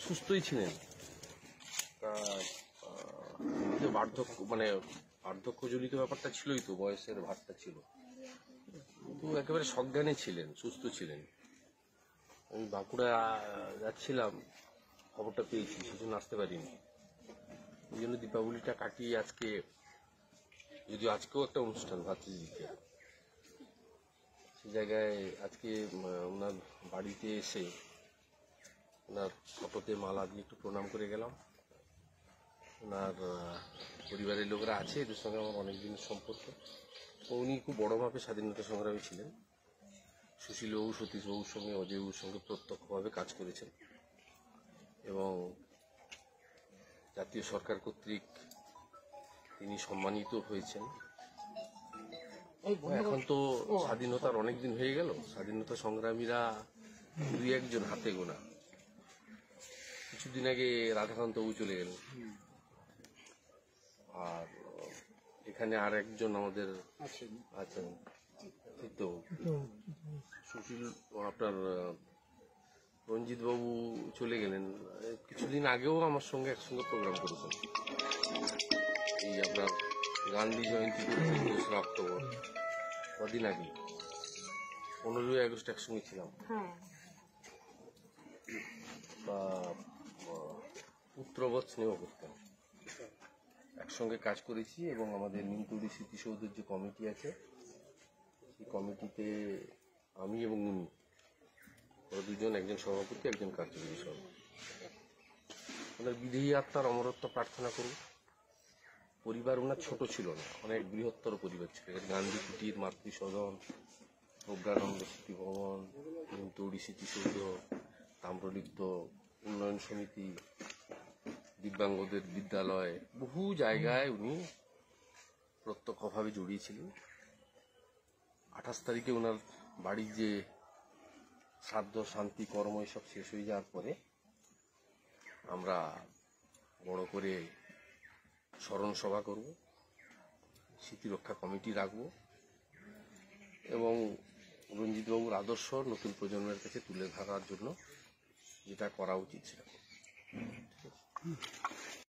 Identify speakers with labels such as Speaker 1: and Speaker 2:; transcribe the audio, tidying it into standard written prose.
Speaker 1: সুস্থই ছিলেন। বার্ধক্য বার্ধক্যজনিত ব্যাপারটা ছিলই, তো বয়সের ভারটা ছিল, কিন্তু একেবারে সজ্ঞানে ছিলেন, সুস্থ ছিলেন। আমি বাঁকুড়া যাচ্ছিলাম, খবরটা পেয়েছি, সেজন্য আসতে পারিনি। এই জন্য দীপাবলিটা কাটিয়ে আজকে, যদিও আজকেও একটা অনুষ্ঠান ভাতৃদিতে, সেই জায়গায় আজকে ওনার বাড়িতে এসে ওনার ফটোতে মালা দিয়ে একটু প্রণাম করে গেলাম। ওনার পরিবারের লোকরা আছে, এদের সঙ্গে আমার অনেক দিনের সম্পর্ক। উনি খুব বড় মাপে স্বাধীনতা সংগ্রামী ছিলেন। সুশীলবাবু, সতীশবাবুর সঙ্গে, অজয়বাবুর সঙ্গে প্রত্যক্ষভাবে কাজ করেছেন এবং জাতীয় সরকার কর্তৃক তিনি সম্মানিত হয়েছেন। এখন তো স্বাধীনতার অনেক দিন হয়ে গেল, স্বাধীনতা সংগ্রামীরা দুই একজন হাতে গোনা। কিছুদিন আগে রাধাকান্তবাবু চলে গেলেন, আর এখানে আর একজন আমাদের আছেন তো সুশীল, আপনার রঞ্জিত বাবু চলে গেলেন। কিছুদিন আগেও আমার সঙ্গে একসঙ্গে প্রোগ্রাম করেছেন, এই আপনার গান্ধী জয়ন্তী 2রা অক্টোবর, কদিন আগে 15ই আগস্ট একসঙ্গে ছিলাম। বা পুত্রবৎ স্নেহ করতেন, একসঙ্গে কাজ করেছি। এবং আমাদের নিমতৌড়ি স্মৃতিসৌধের যে কমিটি আছে, সেই কমিটিতে আমি এবং উনি, ওরা দুজন, একজন সভাপতি, একজন কার্যকরী সভাপতি। ওনার বিদেহী আত্মার অমরত্ব প্রার্থনা করুন। পরিবার ওনার ছোট ছিল না, অনেক বৃহত্তর পরিবার ছিল। গান্ধী কুটির, মাতৃসদন, প্রজ্ঞানন্দ স্মৃতি ভবন, নিমতৌড়ি স্মৃতিসৌধ, তাম্রলিপ্ত উন্নয়ন সমিতি, দিব্যাঙ্গদের বিদ্যালয়, বহু জায়গায় উনি প্রত্যক্ষভাবে জড়িয়েছিলেন। 28 তারিখে ওনার বাড়ির যে শ্রাদ্ধ, শান্তি, কর্ম এসব শেষ হয়ে যাওয়ার পরে আমরা বড় করে স্মরণ সভা করব, স্মৃতিরক্ষা কমিটি রাখব এবং রঞ্জিতবাবুর আদর্শ নতুন প্রজন্মের কাছে তুলে ধরার জন্য যেটা করা উচিত সেটা।